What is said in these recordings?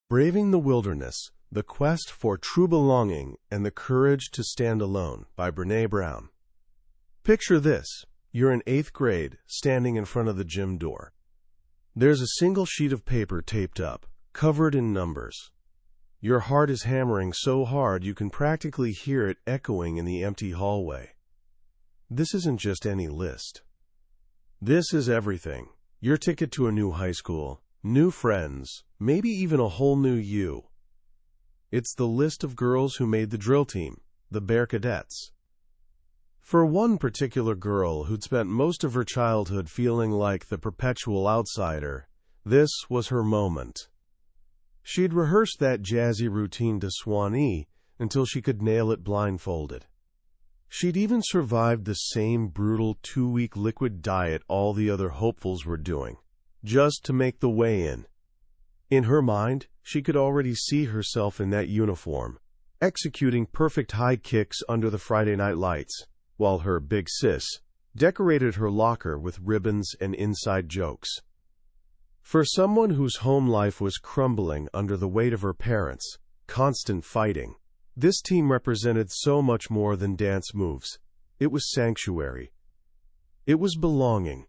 Braving the Wilderness, The Quest for True Belonging and the Courage to Stand Alone by BrenA Brown. Picture this. You're in 8th grade, standing in front of the gym door. There's a single sheet of paper taped up, covered in numbers. Your heart is hammering so hard you can practically hear it echoing in the empty hallway. This isn't just any list. This is everything. Your ticket to a new high school, new friends, maybe even a whole new you. It's the list of girls who made the drill team, the Bear Cadets. For one particular girl who'd spent most of her childhood feeling like the perpetual outsider, this was her moment. She'd rehearsed that jazzy routine to Swanee until she could nail it blindfolded. She'd even survived the same brutal 2-week liquid diet all the other hopefuls were doing, just to make the weigh-in. In her mind, she could already see herself in that uniform, executing perfect high kicks under the Friday night lights, while her big sis decorated her locker with ribbons and inside jokes. For someone whose home life was crumbling under the weight of her parents' constant fighting, this team represented so much more than dance moves. It was sanctuary. It was belonging.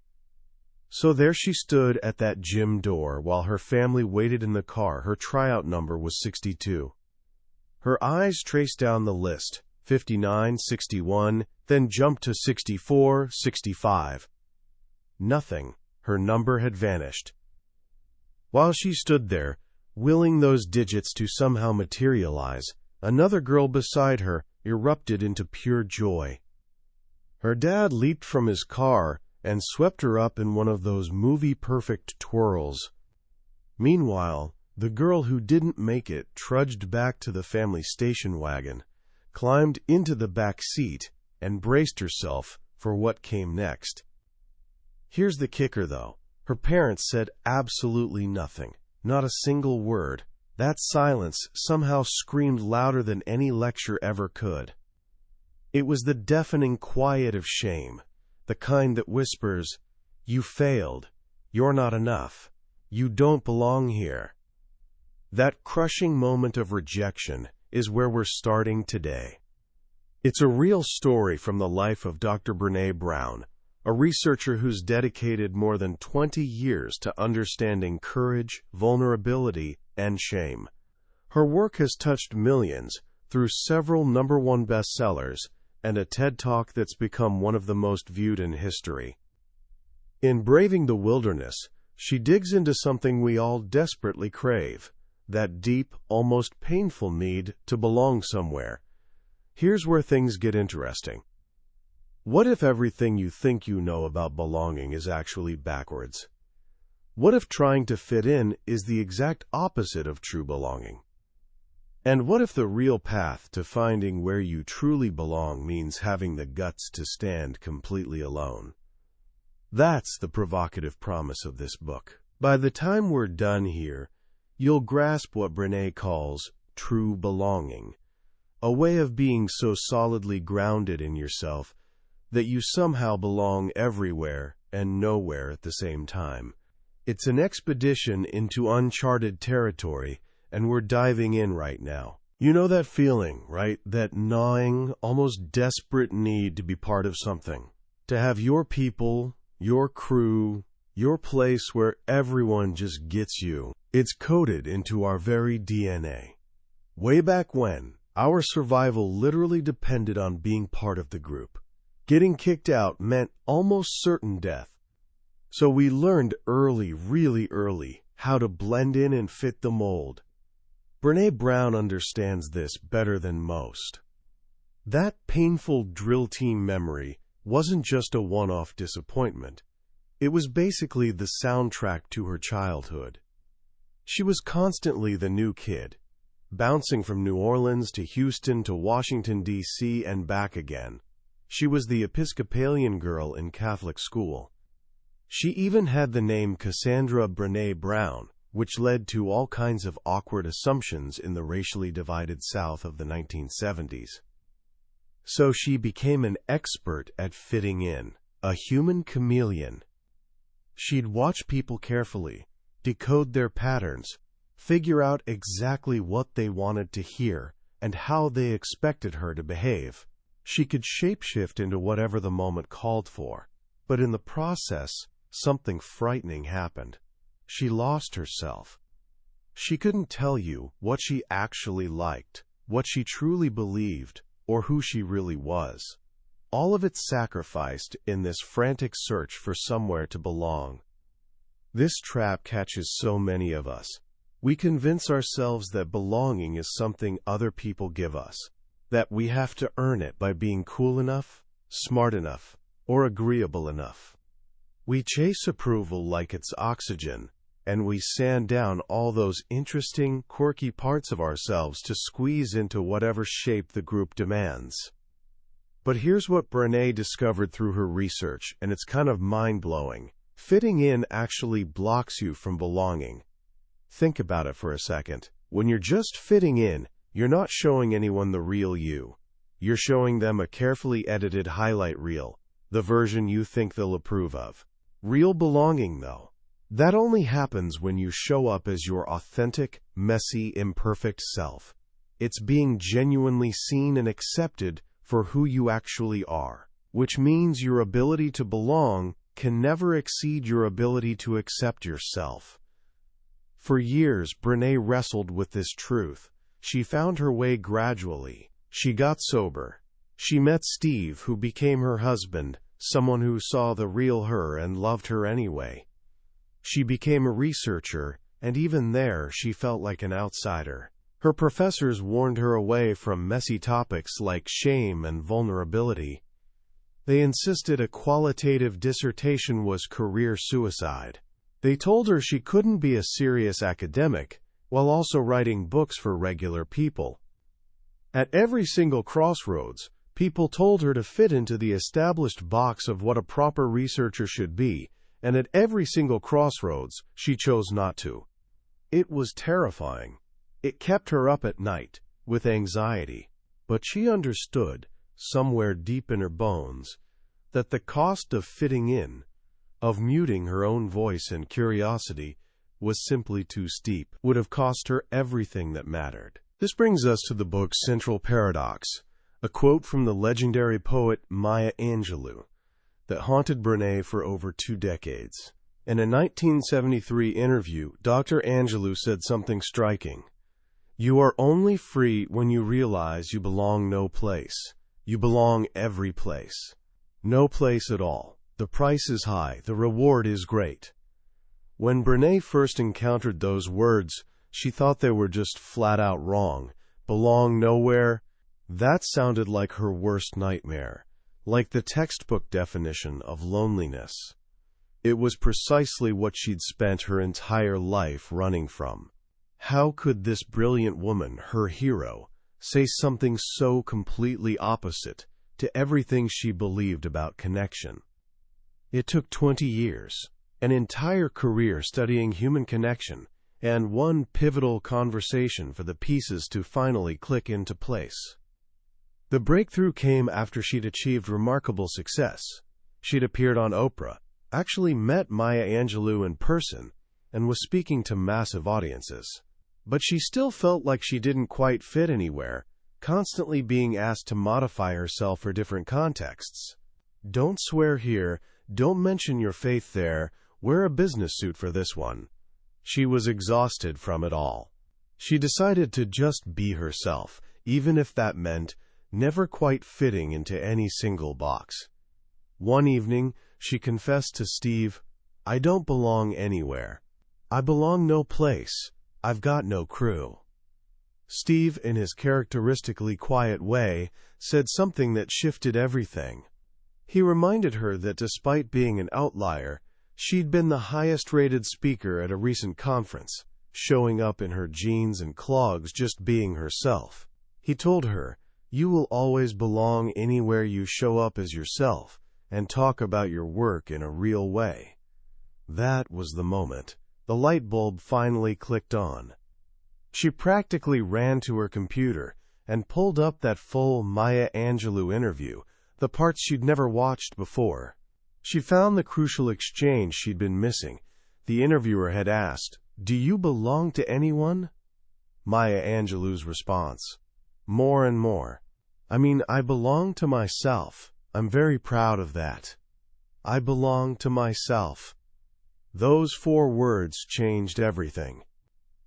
So there she stood at that gym door while her family waited in the car. Her tryout number was 62. Her eyes traced down the list, 59, 61, then jumped to 64, 65. Nothing. Her number had vanished. While she stood there, willing those digits to somehow materialize, another girl beside her erupted into pure joy. Her dad leaped from his car and swept her up in one of those movie-perfect twirls. Meanwhile, the girl who didn't make it trudged back to the family station wagon, climbed into the back seat, and braced herself for what came next. Here's the kicker, though. Her parents said absolutely nothing, not a single word. That silence somehow screamed louder than any lecture ever could. It was the deafening quiet of shame, the kind that whispers, "You failed. You're not enough. You don't belong here." That crushing moment of rejection is where we're starting today. It's a real story from the life of Dr. BrenA Brown, a researcher who's dedicated more than 20 years to understanding courage, vulnerability, and shame. Her work has touched millions through several #1 bestsellers and a TED Talk that's become one of the most viewed in history. In Braving the Wilderness, she digs into something we all desperately crave, that deep, almost painful need to belong somewhere. Here's where things get interesting. What if everything you think you know about belonging is actually backwards? What if trying to fit in is the exact opposite of true belonging? And what if the real path to finding where you truly belong means having the guts to stand completely alone? That's the provocative promise of this book. By the time we're done here, you'll grasp what BrenA calls true belonging, a way of being so solidly grounded in yourself that you somehow belong everywhere and nowhere at the same time. It's an expedition into uncharted territory, and we're diving in right now. You know that feeling, right? That gnawing, almost desperate need to be part of something. To have your people, your crew, your place where everyone just gets you. It's coded into our very DNA. Way back when, our survival literally depended on being part of the group. Getting kicked out meant almost certain death. So we learned early, really early, how to blend in and fit the mold. BrenA Brown understands this better than most. That painful drill team memory wasn't just a one-off disappointment. It was basically the soundtrack to her childhood. She was constantly the new kid, bouncing from New Orleans to Houston to Washington, D.C. and back again. She was the Episcopalian girl in Catholic school. She even had the name Cassandra BrenA Brown, which led to all kinds of awkward assumptions in the racially divided South of the 1970s. So she became an expert at fitting in, a human chameleon. She'd watch people carefully, decode their patterns, figure out exactly what they wanted to hear and how they expected her to behave. She could shapeshift into whatever the moment called for, but in the process, something frightening happened. She lost herself. She couldn't tell you what she actually liked, what she truly believed, or who she really was. All of it sacrificed in this frantic search for somewhere to belong. This trap catches so many of us. We convince ourselves that belonging is something other people give us, that we have to earn it by being cool enough, smart enough, or agreeable enough. We chase approval like it's oxygen, and we sand down all those interesting, quirky parts of ourselves to squeeze into whatever shape the group demands. But here's what Brene discovered through her research, and it's kind of mind-blowing. Fitting in actually blocks you from belonging. Think about it for a second. When you're just fitting in, you're not showing anyone the real you. You're showing them a carefully edited highlight reel, the version you think they'll approve of. Real belonging, though, that only happens when you show up as your authentic, messy, imperfect self. It's being genuinely seen and accepted for who you actually are, which means your ability to belong can never exceed your ability to accept yourself. For years, Brene wrestled with this truth. She found her way gradually. She got sober. She met Steve, who became her husband, someone who saw the real her and loved her anyway. She became a researcher, and even there, she felt like an outsider. Her professors warned her away from messy topics like shame and vulnerability. They insisted a qualitative dissertation was career suicide. They told her she couldn't be a serious academic while also writing books for regular people. At every single crossroads, people told her to fit into the established box of what a proper researcher should be, and at every single crossroads, she chose not to. It was terrifying. It kept her up at night, with anxiety. But she understood, somewhere deep in her bones, that the cost of fitting in, of muting her own voice and curiosity, was simply too steep, would have cost her everything that mattered. This brings us to the book's central paradox, a quote from the legendary poet Maya Angelou that haunted Brene for over 2 decades. In a 1973 interview, Dr. Angelou said something striking. "You are only free when you realize you belong no place. You belong every place. No place at all. The price is high, the reward is great." When Brene first encountered those words, she thought they were just flat out wrong. Belong nowhere? That sounded like her worst nightmare, like the textbook definition of loneliness. It was precisely what she'd spent her entire life running from. How could this brilliant woman, her hero, say something so completely opposite to everything she believed about connection? It took 20 years, an entire career studying human connection, and one pivotal conversation for the pieces to finally click into place. The breakthrough came after she'd achieved remarkable success. She'd appeared on Oprah, actually met Maya Angelou in person, and was speaking to massive audiences. But she still felt like she didn't quite fit anywhere, constantly being asked to modify herself for different contexts. Don't swear here, don't mention your faith there, wear a business suit for this one. She was exhausted from it all. She decided to just be herself, even if that meant never quite fitting into any single box. One evening, she confessed to Steve, "I don't belong anywhere. I belong no place. I've got no crew." Steve, in his characteristically quiet way, said something that shifted everything. He reminded her that despite being an outlier, she'd been the highest-rated speaker at a recent conference, showing up in her jeans and clogs just being herself. He told her, "You will always belong anywhere you show up as yourself and talk about your work in a real way." That was the moment. The light bulb finally clicked on. She practically ran to her computer and pulled up that full Maya Angelou interview, the parts she'd never watched before. She found the crucial exchange she'd been missing. The interviewer had asked, Do you belong to anyone? Maya Angelou's response. More and more. I belong to myself. I'm very proud of that. I belong to myself. Those 4 words changed everything.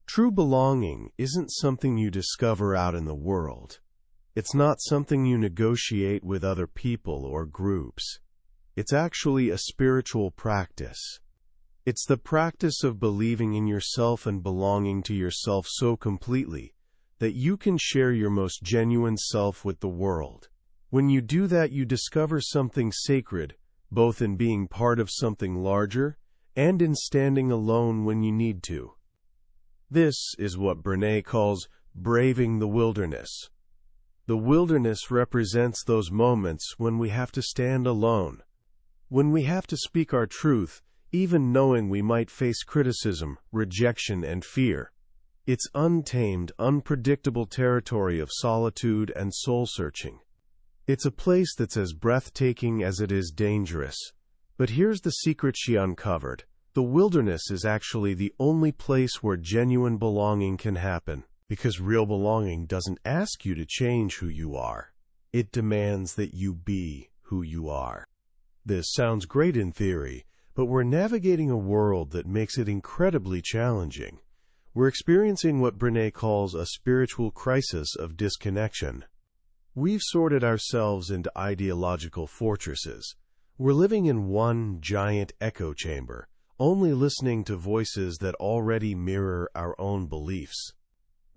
True belonging isn't something you discover out in the world. It's not something you negotiate with other people or groups. It's actually a spiritual practice. It's the practice of believing in yourself and belonging to yourself so completely that you can share your most genuine self with the world. When you do that, you discover something sacred, both in being part of something larger and in standing alone when you need to. This is what Brene calls braving the wilderness. The wilderness represents those moments when we have to stand alone, when we have to speak our truth, even knowing we might face criticism, rejection, and fear. It's untamed, unpredictable territory of solitude and soul-searching. It's a place that's as breathtaking as it is dangerous. But here's the secret she uncovered. The wilderness is actually the only place where genuine belonging can happen, because real belonging doesn't ask you to change who you are. It demands that you be who you are. This sounds great in theory, but we're navigating a world that makes it incredibly challenging. We're experiencing what Brene calls a spiritual crisis of disconnection. We've sorted ourselves into ideological fortresses. We're living in one giant echo chamber, only listening to voices that already mirror our own beliefs.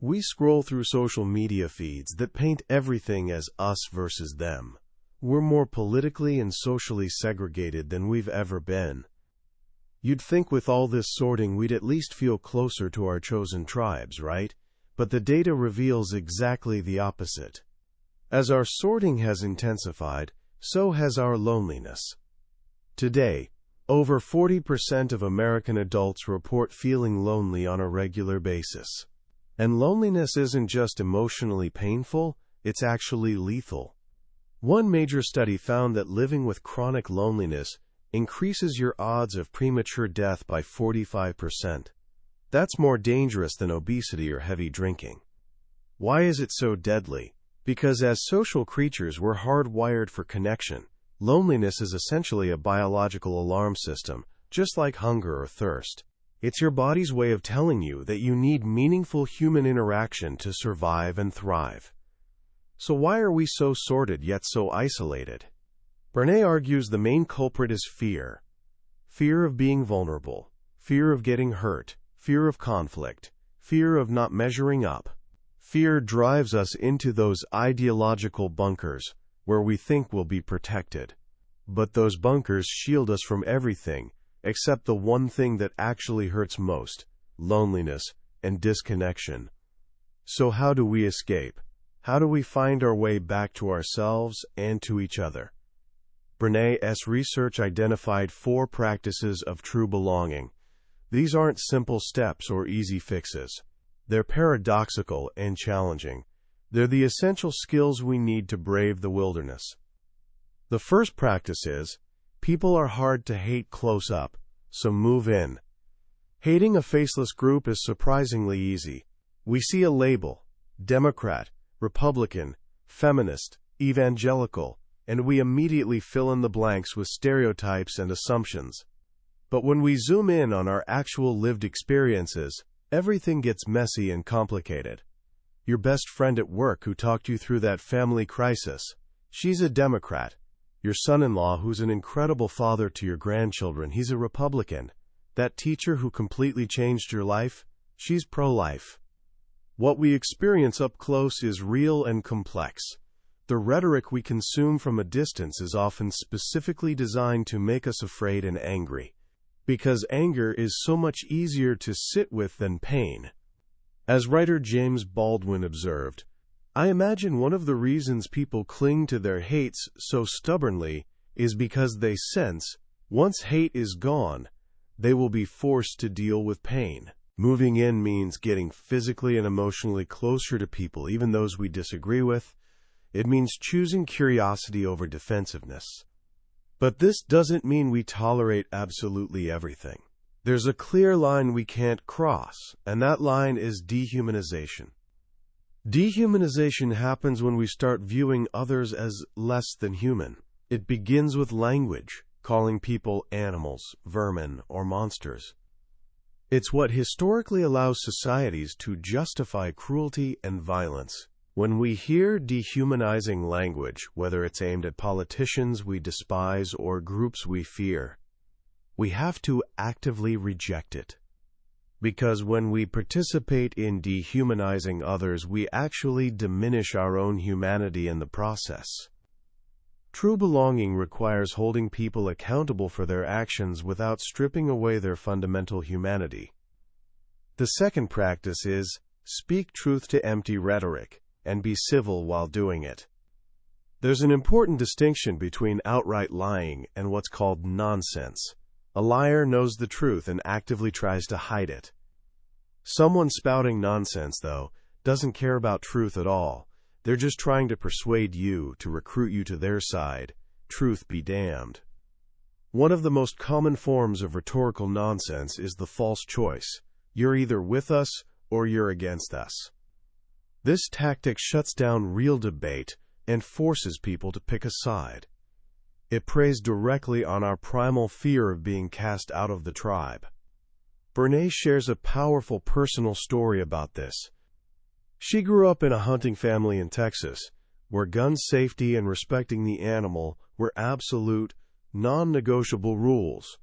We scroll through social media feeds that paint everything as us versus them. We're more politically and socially segregated than we've ever been. You'd think with all this sorting we'd at least feel closer to our chosen tribes, right? But the data reveals exactly the opposite. As our sorting has intensified, so has our loneliness. Today, over 40% of American adults report feeling lonely on a regular basis. And loneliness isn't just emotionally painful, it's actually lethal. One major study found that living with chronic loneliness increases your odds of premature death by 45%. That's more dangerous than obesity or heavy drinking. Why is it so deadly? Because as social creatures, we're hardwired for connection. Loneliness is essentially a biological alarm system, just like hunger or thirst. It's your body's way of telling you that you need meaningful human interaction to survive and thrive. So why are we so sorted yet so isolated? Brene argues the main culprit is fear. Fear of being vulnerable, fear of getting hurt, fear of conflict, fear of not measuring up. Fear drives us into those ideological bunkers where we think we'll be protected. But those bunkers shield us from everything except the one thing that actually hurts most: loneliness and disconnection. So how do we escape? How do we find our way back to ourselves and to each other? Brene's research identified 4 practices of true belonging. These aren't simple steps or easy fixes. They're paradoxical and challenging. They're the essential skills we need to brave the wilderness. The first practice is, people are hard to hate close up, so move in. Hating a faceless group is surprisingly easy. We see a label: Democrat, Republican, feminist, evangelical, and we immediately fill in the blanks with stereotypes and assumptions. But when we zoom in on our actual lived experiences, everything gets messy and complicated. Your best friend at work who talked you through that family crisis, she's a Democrat. Your son-in-law who's an incredible father to your grandchildren, he's a Republican. That teacher who completely changed your life, she's pro-life. What we experience up close is real and complex. The rhetoric we consume from a distance is often specifically designed to make us afraid and angry, because anger is so much easier to sit with than pain. As writer James Baldwin observed, I imagine one of the reasons people cling to their hates so stubbornly is because they sense, once hate is gone, they will be forced to deal with pain. Moving in means getting physically and emotionally closer to people, even those we disagree with. It means choosing curiosity over defensiveness. But this doesn't mean we tolerate absolutely everything. There's a clear line we can't cross, and that line is dehumanization. Dehumanization happens when we start viewing others as less than human. It begins with language, calling people animals, vermin, or monsters. It's what historically allows societies to justify cruelty and violence. When we hear dehumanizing language, whether it's aimed at politicians we despise or groups we fear, we have to actively reject it. Because when we participate in dehumanizing others, we actually diminish our own humanity in the process. True belonging requires holding people accountable for their actions without stripping away their fundamental humanity. The second practice is, speak truth to empty rhetoric, and be civil while doing it. There's an important distinction between outright lying and what's called nonsense. A liar knows the truth and actively tries to hide it. Someone spouting nonsense, though, doesn't care about truth at all. They're just trying to persuade you, to recruit you to their side. Truth be damned. One of the most common forms of rhetorical nonsense is the false choice. You're either with us or you're against us. This tactic shuts down real debate and forces people to pick a side. It preys directly on our primal fear of being cast out of the tribe. Brene shares a powerful personal story about this. She grew up in a hunting family in Texas, where gun safety and respecting the animal were absolute, non-negotiable rules.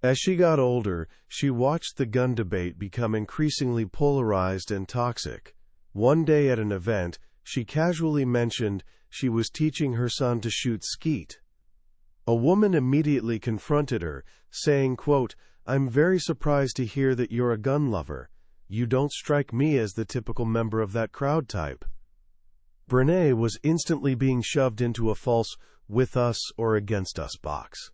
As she got older, she watched the gun debate become increasingly polarized and toxic. One day at an event, she casually mentioned she was teaching her son to shoot skeet. A woman immediately confronted her, saying, quote, "I'm very surprised to hear that you're a gun lover. You don't strike me as the typical member of that crowd type." Brene was instantly being shoved into a false with us or against us box.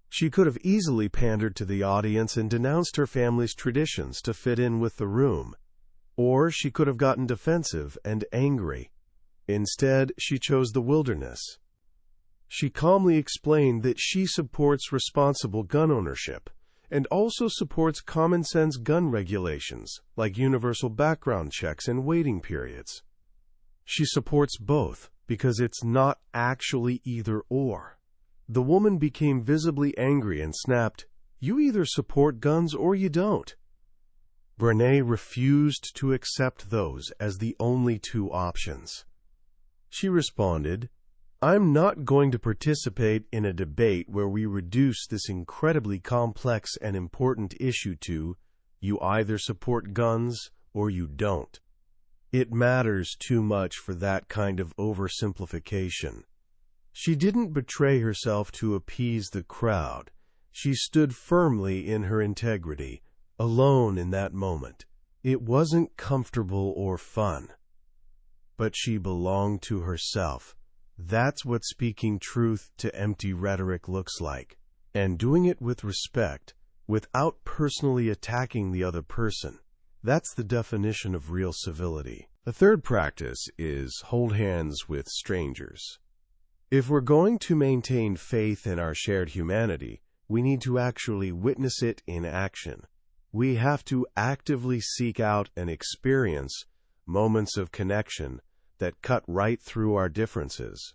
She could have easily pandered to the audience and denounced her family's traditions to fit in with the room. Or she could have gotten defensive and angry. Instead, she chose the wilderness. She calmly explained that she supports responsible gun ownership and also supports common-sense gun regulations like universal background checks and waiting periods. She supports both because it's not actually either-or. The woman became visibly angry and snapped, "You either support guns or you don't." Brene refused to accept those as the only two options. She responded, "I'm not going to participate in a debate where we reduce this incredibly complex and important issue to, you either support guns or you don't. It matters too much for that kind of oversimplification." She didn't betray herself to appease the crowd. She stood firmly in her integrity, alone in that moment. It wasn't comfortable or fun, but she belonged to herself. That's what speaking truth to empty rhetoric looks like, and doing it with respect, without personally attacking the other person. That's the definition of real civility. The third practice is hold hands with strangers. If we're going to maintain faith in our shared humanity, we need to actually witness it in action. We have to actively seek out and experience moments of connection that cut right through our differences.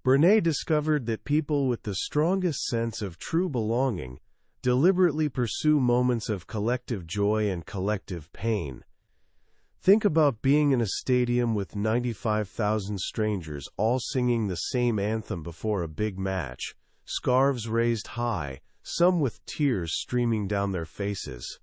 Brene discovered that people with the strongest sense of true belonging deliberately pursue moments of collective joy and collective pain. Think about being in a stadium with 95,000 strangers all singing the same anthem before a big match, scarves raised high, some with tears streaming down their faces.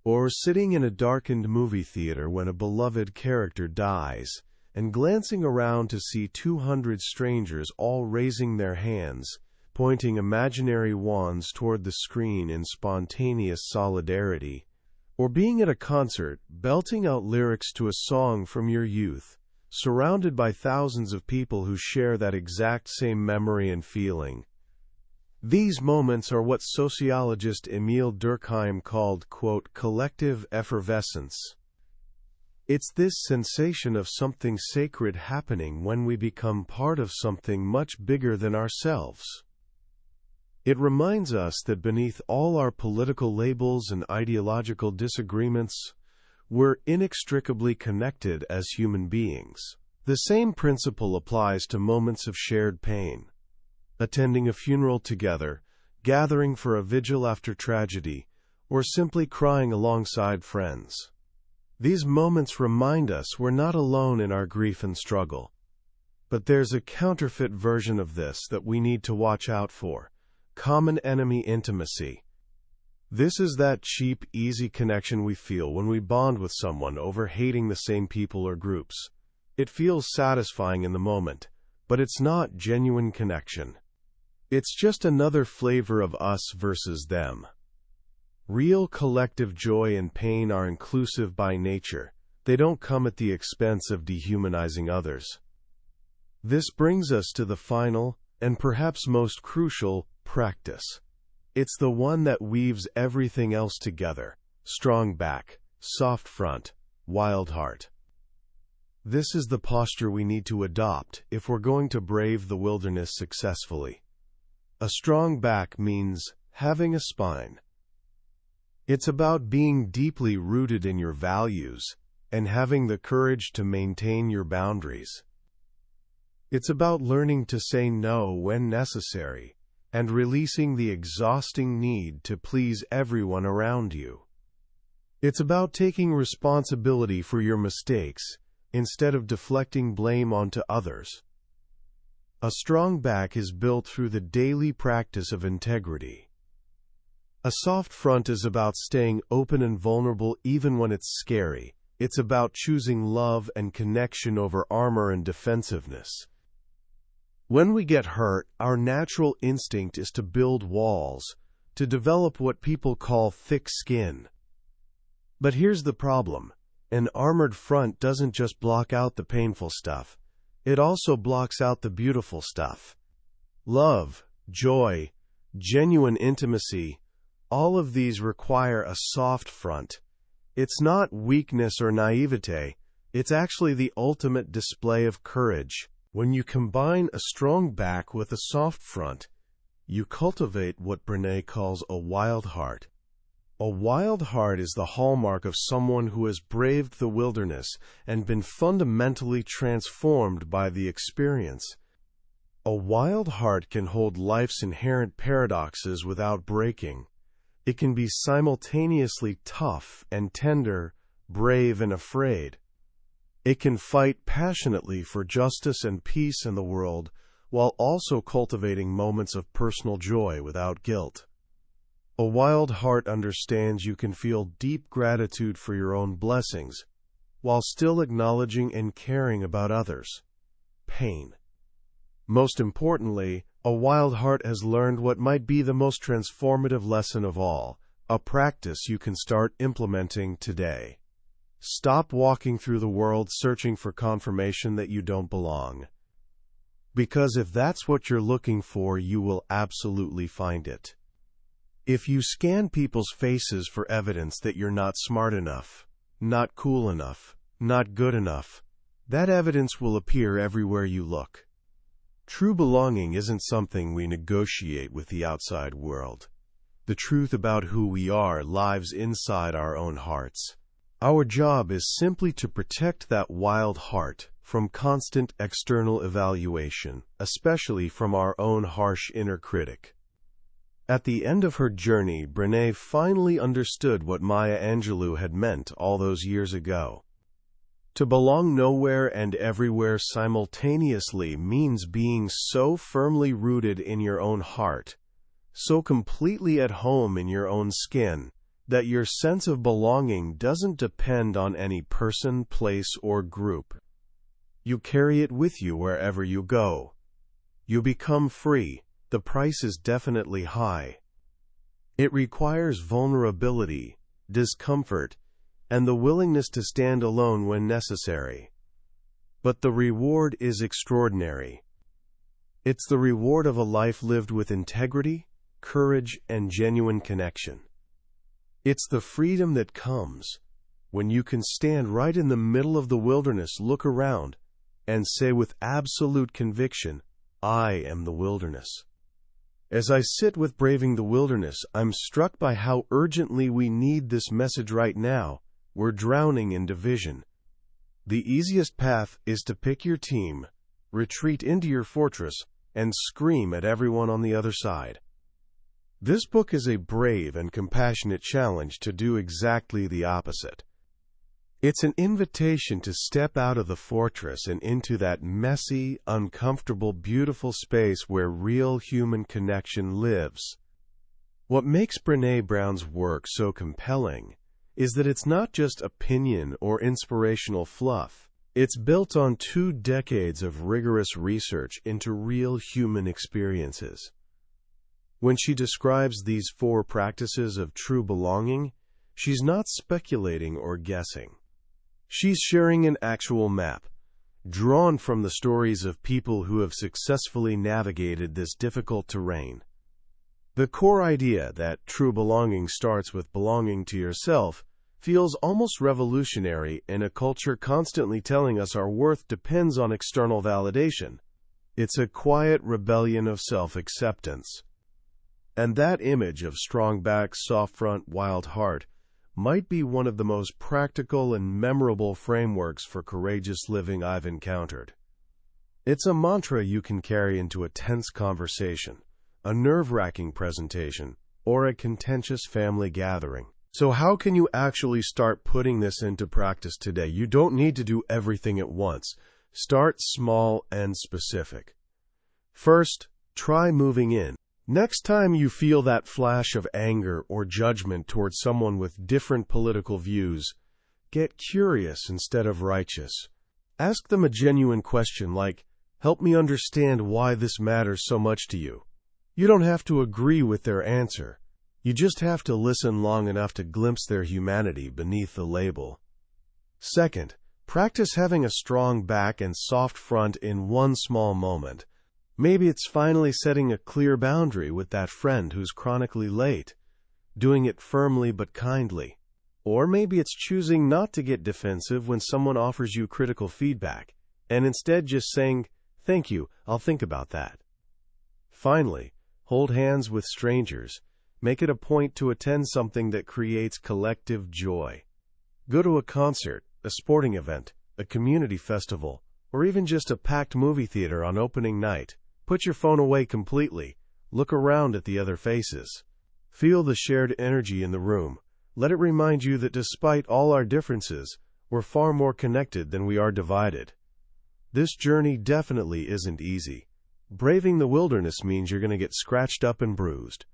Or sitting in a darkened movie theater when a beloved character dies, and glancing around to see 200 strangers all raising their hands, pointing imaginary wands toward the screen in spontaneous solidarity. Or being at a concert, belting out lyrics to a song from your youth, surrounded by thousands of people who share that exact same memory and feeling. These moments are what sociologist Emile Durkheim called, quote, collective effervescence. It's this sensation of something sacred happening when we become part of something much bigger than ourselves. It reminds us that beneath all our political labels and ideological disagreements, we're inextricably connected as human beings. The same principle applies to moments of shared pain. Attending a funeral together, gathering for a vigil after tragedy, or simply crying alongside friends. These moments remind us we're not alone in our grief and struggle. But there's a counterfeit version of this that we need to watch out for: common enemy intimacy. This is that cheap, easy connection we feel when we bond with someone over hating the same people or groups. It feels satisfying in the moment, but it's not genuine connection. It's just another flavor of us versus them. Real collective joy and pain are inclusive by nature. They don't come at the expense of dehumanizing others. This brings us to the final, and perhaps most crucial, practice. It's the one that weaves everything else together: strong back, soft front, wild heart. This is the posture we need to adopt if we're going to brave the wilderness successfully. A strong back means having a spine. It's about being deeply rooted in your values and having the courage to maintain your boundaries. It's about learning to say no when necessary and releasing the exhausting need to please everyone around you. It's about taking responsibility for your mistakes instead of deflecting blame onto others. A strong back is built through the daily practice of integrity. A soft front is about staying open and vulnerable even when it's scary. It's about choosing love and connection over armor and defensiveness. When we get hurt, our natural instinct is to build walls, to develop what people call thick skin. But here's the problem: an armored front doesn't just block out the painful stuff, it also blocks out the beautiful stuff. Love, joy, genuine intimacy, all of these require a soft front. It's not weakness or naivete, it's actually the ultimate display of courage. When you combine a strong back with a soft front, you cultivate what Brene calls a wild heart. A wild heart is the hallmark of someone who has braved the wilderness and been fundamentally transformed by the experience. A wild heart can hold life's inherent paradoxes without breaking. It can be simultaneously tough and tender, brave and afraid. It can fight passionately for justice and peace in the world, while also cultivating moments of personal joy without guilt. A wild heart understands you can feel deep gratitude for your own blessings, while still acknowledging and caring about others' pain. Most importantly, a wild heart has learned what might be the most transformative lesson of all, a practice you can start implementing today. Stop walking through the world searching for confirmation that you don't belong. Because if that's what you're looking for, you will absolutely find it. If you scan people's faces for evidence that you're not smart enough, not cool enough, not good enough, that evidence will appear everywhere you look. True belonging isn't something we negotiate with the outside world. The truth about who we are lives inside our own hearts. Our job is simply to protect that wild heart from constant external evaluation, especially from our own harsh inner critic. At the end of her journey, Brene finally understood what Maya Angelou had meant all those years ago. To belong nowhere and everywhere simultaneously means being so firmly rooted in your own heart, so completely at home in your own skin, that your sense of belonging doesn't depend on any person, place, or group. You carry it with you wherever you go. You become free. The price is definitely high. It requires vulnerability, discomfort, and the willingness to stand alone when necessary. But the reward is extraordinary. It's the reward of a life lived with integrity, courage, and genuine connection. It's the freedom that comes when you can stand right in the middle of the wilderness, look around, and say with absolute conviction, "I am the wilderness." As I sit with Braving the Wilderness, I'm struck by how urgently we need this message right now. We're drowning in division. The easiest path is to pick your team, retreat into your fortress, and scream at everyone on the other side. This book is a brave and compassionate challenge to do exactly the opposite. It's an invitation to step out of the fortress and into that messy, uncomfortable, beautiful space where real human connection lives. What makes BrenA Brown's work so compelling is that it's not just opinion or inspirational fluff. It's built on 2 decades of rigorous research into real human experiences. When she describes these 4 practices of true belonging, she's not speculating or guessing. She's sharing an actual map, drawn from the stories of people who have successfully navigated this difficult terrain. The core idea that true belonging starts with belonging to yourself feels almost revolutionary in a culture constantly telling us our worth depends on external validation. It's a quiet rebellion of self-acceptance. And that image of strong back, soft front, wild heart might be one of the most practical and memorable frameworks for courageous living I've encountered. It's a mantra you can carry into a tense conversation, a nerve-wracking presentation, or a contentious family gathering. So how can you actually start putting this into practice today? You don't need to do everything at once. Start small and specific. First, try moving in. Next time you feel that flash of anger or judgment towards someone with different political views, get curious instead of righteous. Ask them a genuine question like, "Help me understand why this matters so much to you." You don't have to agree with their answer. You just have to listen long enough to glimpse their humanity beneath the label. Second, practice having a strong back and soft front in one small moment. Maybe it's finally setting a clear boundary with that friend who's chronically late, doing it firmly but kindly. Or maybe it's choosing not to get defensive when someone offers you critical feedback, and instead just saying, "Thank you, I'll think about that." Finally, hold hands with strangers. Make it a point to attend something that creates collective joy. Go to a concert, a sporting event, a community festival, or even just a packed movie theater on opening night. Put your phone away completely. Look around at the other faces. Feel the shared energy in the room. Let it remind you that despite all our differences, we're far more connected than we are divided. This journey definitely isn't easy. Braving the wilderness means you're going to get scratched up and bruised.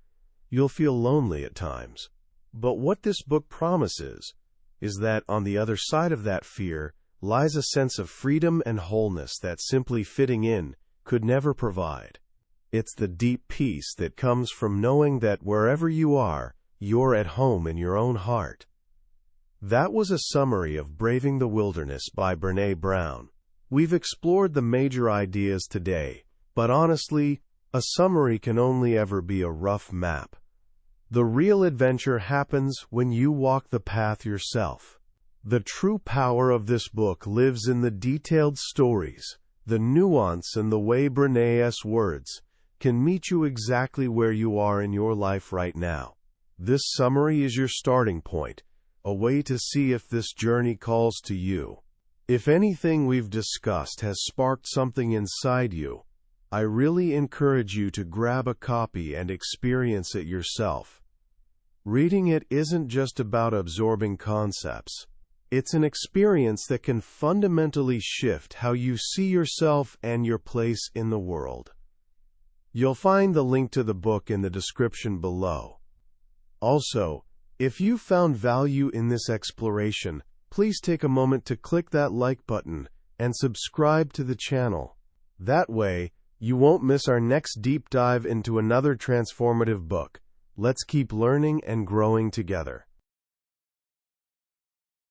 You'll feel lonely at times. But what this book promises is that on the other side of that fear lies a sense of freedom and wholeness that simply fitting in could never provide. It's the deep peace that comes from knowing that wherever you are, you're at home in your own heart. That was a summary of Braving the Wilderness by BrenA Brown. We've explored the major ideas today, but honestly, a summary can only ever be a rough map. The real adventure happens when you walk the path yourself. The true power of this book lives in the detailed stories, the nuance, and the way BreNA's words can meet you exactly where you are in your life right now. This summary is your starting point, a way to see if this journey calls to you. If anything we've discussed has sparked something inside you, I really encourage you to grab a copy and experience it yourself. Reading it isn't just about absorbing concepts. It's an experience that can fundamentally shift how you see yourself and your place in the world. You'll find the link to the book in the description below. Also, if you found value in this exploration, please take a moment to click that like button and subscribe to the channel. That way, you won't miss our next deep dive into another transformative book. Let's keep learning and growing together.